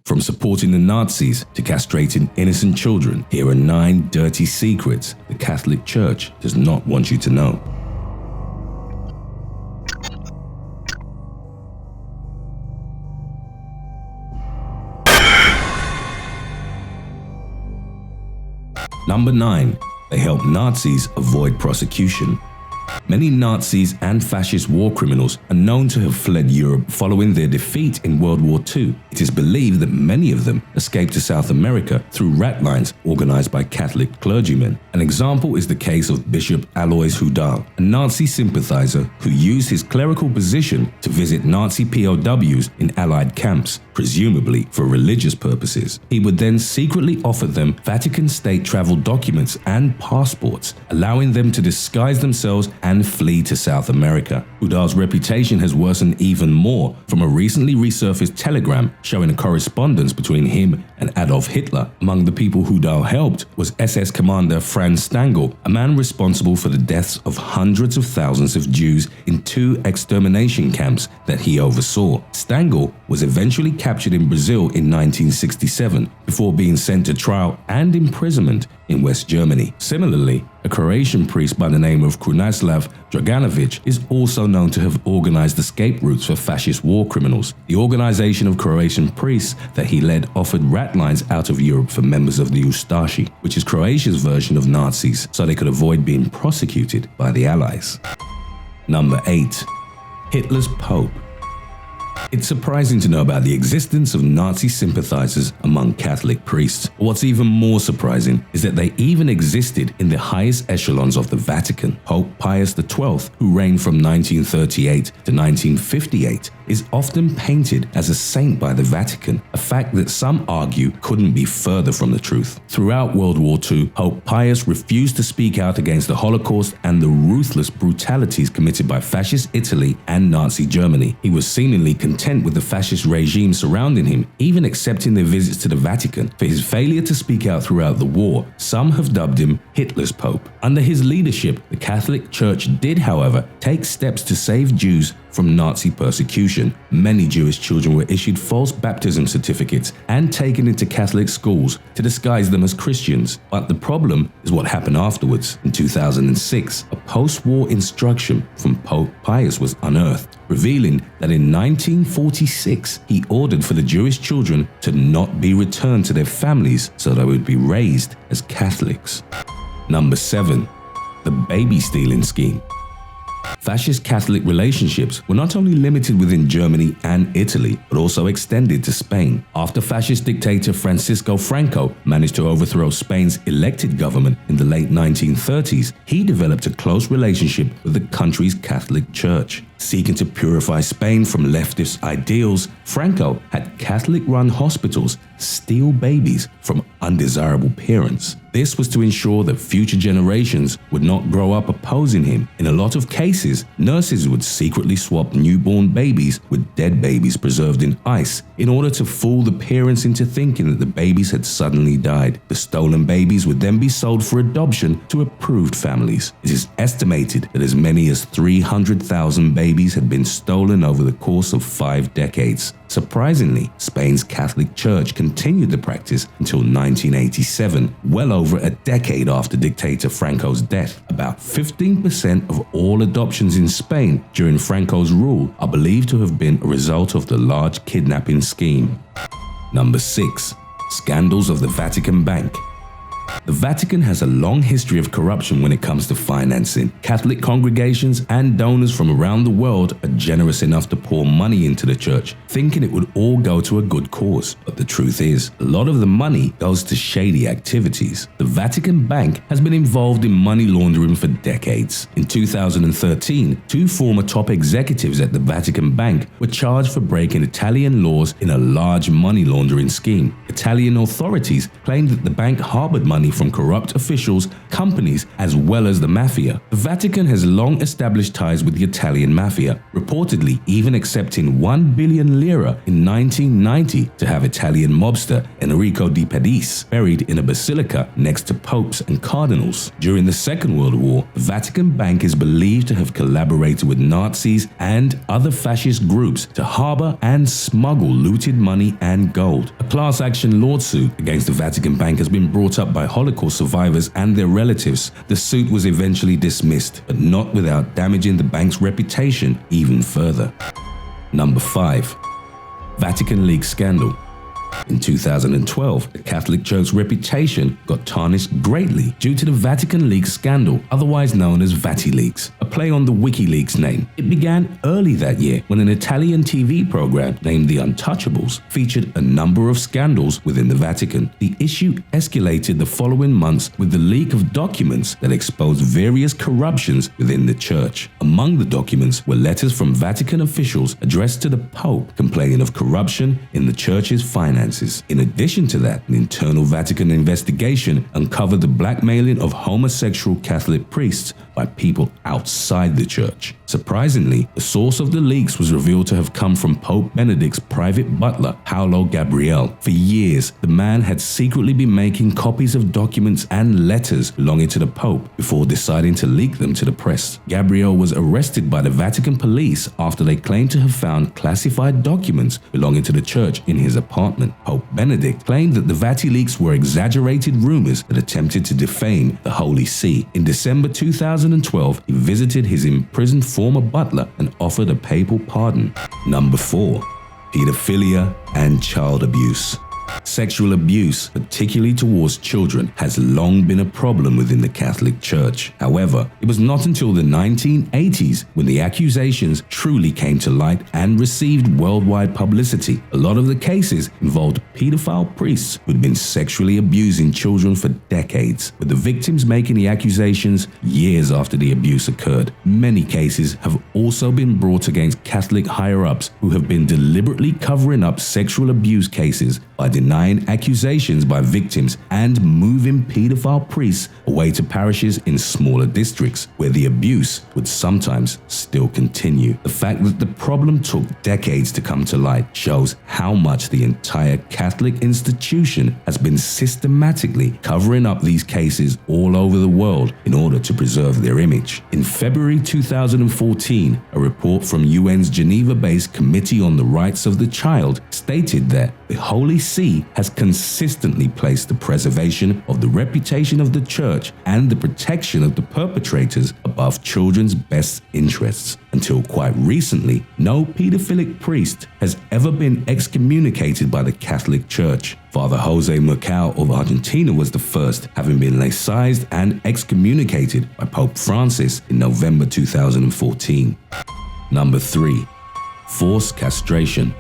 From supporting the Nazis to castrating innocent children, here are 9 dirty secrets the Catholic Church does not want you to know. Number 9. They help Nazis avoid prosecution. Many Nazis and fascist war criminals are known to have fled Europe following their defeat in World War II. It is believed that many of them escaped to South America through rat lines organized by Catholic clergymen. An example is the case of Bishop Alois Hudal, a Nazi sympathizer who used his clerical position to visit Nazi POWs in Allied camps, presumably for religious purposes. He would then secretly offer them Vatican state travel documents and passports, allowing them to disguise themselves and flee to South America. Hudal's reputation has worsened even more from a recently resurfaced telegram showing a correspondence between him and Adolf Hitler. Among the people Hudal helped was SS Commander Franz Stangl, a man responsible for the deaths of hundreds of thousands of Jews in 2 extermination camps that he oversaw. Stangl was eventually captured in Brazil in 1967 before being sent to trial and imprisonment in West Germany. Similarly, a Croatian priest by the name of Krunoslav Draganovic is also known to have organized escape routes for fascist war criminals. The organization of Croatian priests that he led offered rat lines out of Europe for members of the Ustashi, which is Croatia's version of Nazis, so they could avoid being prosecuted by the Allies. Number 8. Hitler's Pope. It's surprising to know about the existence of Nazi sympathizers among Catholic priests. What's even more surprising is that they even existed in the highest echelons of the Vatican. Pope Pius XII, who reigned from 1938 to 1958, is often painted as a saint by the Vatican, a fact that some argue couldn't be further from the truth. Throughout World War II, Pope Pius refused to speak out against the Holocaust and the ruthless brutalities committed by fascist Italy and Nazi Germany. He was seemingly content with the fascist regime surrounding him, even accepting their visits to the Vatican. For his failure to speak out throughout the war, some have dubbed him Hitler's Pope. Under his leadership, the Catholic Church did, however, take steps to save Jews from Nazi persecution. Many Jewish children were issued false baptism certificates and taken into Catholic schools to disguise them as Christians. But the problem is what happened afterwards. In 2006, a post-war instruction from Pope Pius was unearthed, revealing that in 1946, he ordered for the Jewish children to not be returned to their families so they would be raised as Catholics. Number 7. The baby stealing scheme. Fascist Catholic relationships were not only limited within Germany and Italy, but also extended to Spain. After fascist dictator Francisco Franco managed to overthrow Spain's elected government in the late 1930s, he developed a close relationship with the country's Catholic Church. Seeking to purify Spain from leftist ideals, Franco had Catholic-run hospitals steal babies from undesirable parents. This was to ensure that future generations would not grow up opposing him. In a lot of cases, nurses would secretly swap newborn babies with dead babies preserved in ice in order to fool the parents into thinking that the babies had suddenly died. The stolen babies would then be sold for adoption to approved families. It is estimated that as many as 300,000 babies had been stolen over the course of 5 decades. Surprisingly, Spain's Catholic Church continued the practice until 1987, well over a decade after dictator Franco's death. About 15% of all adoptions in Spain during Franco's rule are believed to have been a result of the large kidnapping scheme. Number 6. Scandals of the Vatican Bank. The Vatican has a long history of corruption when it comes to financing. Catholic congregations and donors from around the world are generous enough to pour money into the church, thinking it would all go to a good cause. But the truth is, a lot of the money goes to shady activities. The Vatican Bank has been involved in money laundering for decades. In 2013, 2 former top executives at the Vatican Bank were charged for breaking Italian laws in a large money laundering scheme. Italian authorities claimed that the bank harbored money money from corrupt officials, companies, as well as the mafia. The Vatican has long established ties with the Italian mafia, reportedly even accepting 1 billion lira in 1990 to have Italian mobster Enrico Di Pedis buried in a basilica next to popes and cardinals. During the Second World War, the Vatican Bank is believed to have collaborated with Nazis and other fascist groups to harbor and smuggle looted money and gold. A class action lawsuit against the Vatican Bank has been brought up by Holocaust survivors and their relatives. The suit was eventually dismissed, but not without damaging the bank's reputation even further. Number 5. Vatican Leaks Scandal. In 2012, the Catholic Church's reputation got tarnished greatly due to the Vatican Leaks scandal, otherwise known as VatiLeaks, a play on the WikiLeaks name. It began early that year when an Italian TV program named The Untouchables featured a number of scandals within the Vatican. The issue escalated the following months with the leak of documents that exposed various corruptions within the Church. Among the documents were letters from Vatican officials addressed to the Pope complaining of corruption in the Church's finances. In addition to that, an internal Vatican investigation uncovered the blackmailing of homosexual Catholic priests by people outside the Church. Surprisingly, the source of the leaks was revealed to have come from Pope Benedict's private butler, Paolo Gabriele. For years, the man had secretly been making copies of documents and letters belonging to the Pope before deciding to leak them to the press. Gabriele was arrested by the Vatican police after they claimed to have found classified documents belonging to the Church in his apartment. Pope Benedict claimed that the VatiLeaks were exaggerated rumors that attempted to defame the Holy See. In December 2012, he visited his imprisoned former butler and offered a papal pardon. Number 4. Pedophilia and child abuse. Sexual abuse, particularly towards children, has long been a problem within the Catholic Church. However, it was not until the 1980s when the accusations truly came to light and received worldwide publicity. A lot of the cases involved pedophile priests who'd been sexually abusing children for decades, with the victims making the accusations years after the abuse occurred. Many cases have also been brought against Catholic higher-ups who have been deliberately covering up sexual abuse cases by denying accusations by victims and moving pedophile priests away to parishes in smaller districts where the abuse would sometimes still continue. The fact that the problem took decades to come to light shows how much the entire Catholic institution has been systematically covering up these cases all over the world in order to preserve their image. In February 2014, a report from UN's Geneva-based Committee on the Rights of the Child stated that the Holy See has consistently placed the preservation of the reputation of the Church and the protection of the perpetrators above children's best interests. Until quite recently, no pedophilic priest has ever been excommunicated by the Catholic Church. Father Jose Mercado of Argentina was the first, having been laicized and excommunicated by Pope Francis in November 2014. Number 3. Forced castration.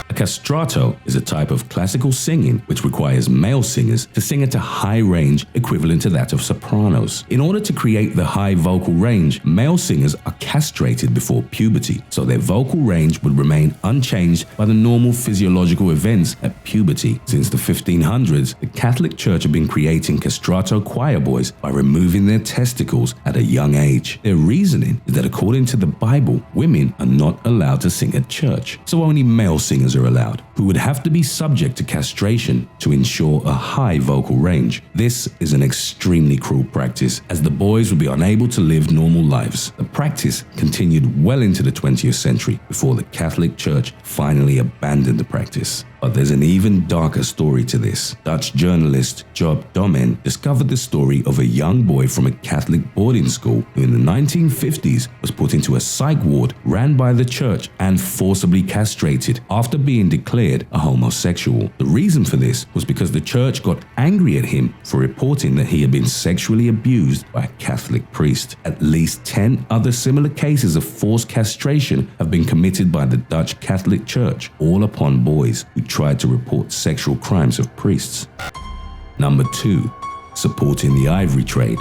A castrato is a type of classical singing which requires male singers to sing at a high range equivalent to that of sopranos. In order to create the high vocal range, male singers are castrated before puberty, so their vocal range would remain unchanged by the normal physiological events at puberty. Since the 1500s, the Catholic Church have been creating castrato choir boys by removing their testicles at a young age. Their reasoning is that according to the Bible, women are not allowed to sing at church, so only male singers are allowed, who would have to be subject to castration to ensure a high vocal range. This is an extremely cruel practice, as the boys would be unable to live normal lives. The practice continued well into the 20th century before the Catholic Church finally abandoned the practice. But there's an even darker story to this. Dutch journalist Job Domen discovered the story of a young boy from a Catholic boarding school who in the 1950s was put into a psych ward ran by the church and forcibly castrated after being declared a homosexual. The reason for this was because the church got angry at him for reporting that he had been sexually abused by a Catholic priest. At least 10 other similar cases of forced castration have been committed by the Dutch Catholic Church, all upon boys who tried to report sexual crimes of priests. Number 2. Supporting the ivory trade.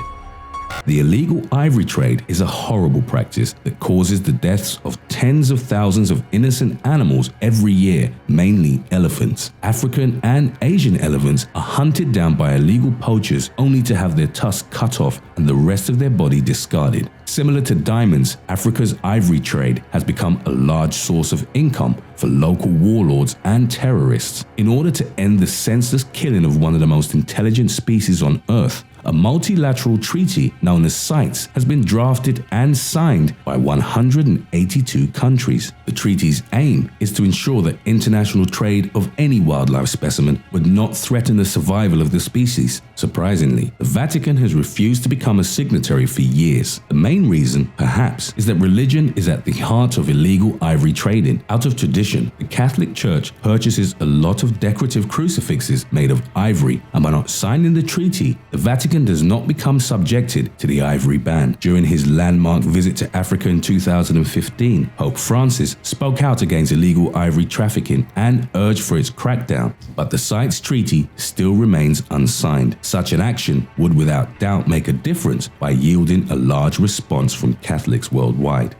The illegal ivory trade is a horrible practice that causes the deaths of tens of thousands of innocent animals every year, mainly elephants. African and Asian elephants are hunted down by illegal poachers only to have their tusks cut off and the rest of their body discarded. Similar to diamonds, Africa's ivory trade has become a large source of income for local warlords and terrorists. In order to end the senseless killing of one of the most intelligent species on Earth, a multilateral treaty known as CITES has been drafted and signed by 182 countries. The treaty's aim is to ensure that international trade of any wildlife specimen would not threaten the survival of the species. Surprisingly, the Vatican has refused to become a signatory for years. The main reason, perhaps, is that religion is at the heart of illegal ivory trading. Out of tradition, the Catholic Church purchases a lot of decorative crucifixes made of ivory, and by not signing the treaty, the Vatican does not become subjected to the ivory ban. During his landmark visit to Africa in 2015, Pope Francis spoke out against illegal ivory trafficking and urged for its crackdown, but the CITES treaty still remains unsigned. Such an action would without doubt make a difference by yielding a large response from Catholics worldwide.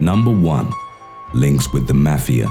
Number 1. Links with the Mafia.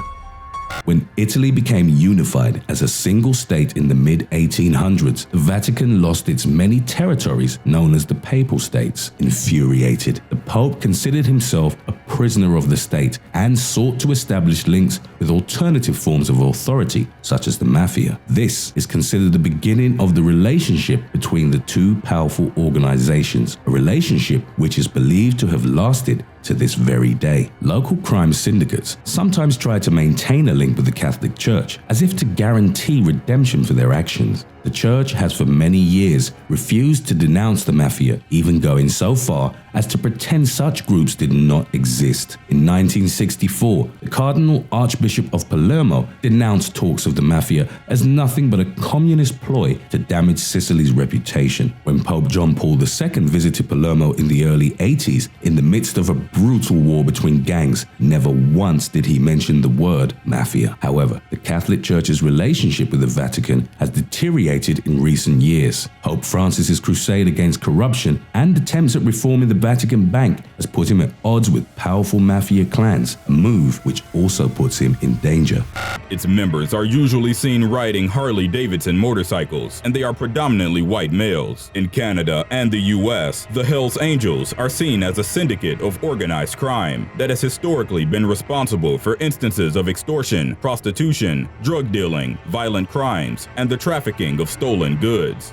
When Italy became unified as a single state in the mid-1800s, the Vatican lost its many territories known as the Papal States. Infuriated, the Pope considered himself a prisoner of the state and sought to establish links with alternative forms of authority, such as the Mafia. This is considered the beginning of the relationship between the two powerful organizations, a relationship which is believed to have lasted to this very day. Local crime syndicates sometimes try to maintain a link with the Catholic Church as if to guarantee redemption for their actions. The Church has for many years refused to denounce the Mafia, even going so far as to pretend such groups did not exist. In 1964, the Cardinal Archbishop of Palermo denounced talks of the Mafia as nothing but a communist ploy to damage Sicily's reputation. When Pope John Paul II visited Palermo in the early 80s, in the midst of a brutal war between gangs, never once did he mention the word Mafia. However, the Catholic Church's relationship with the Vatican has deteriorated in recent years. Pope Francis's crusade against corruption and attempts at reforming the Vatican Bank has put him at odds with powerful mafia clans, a move which also puts him in danger. Its members are usually seen riding Harley-Davidson motorcycles, and they are predominantly white males. In Canada and the US, the Hells Angels are seen as a syndicate of organized crime that has historically been responsible for instances of extortion, prostitution, drug dealing, violent crimes, and the trafficking of stolen goods.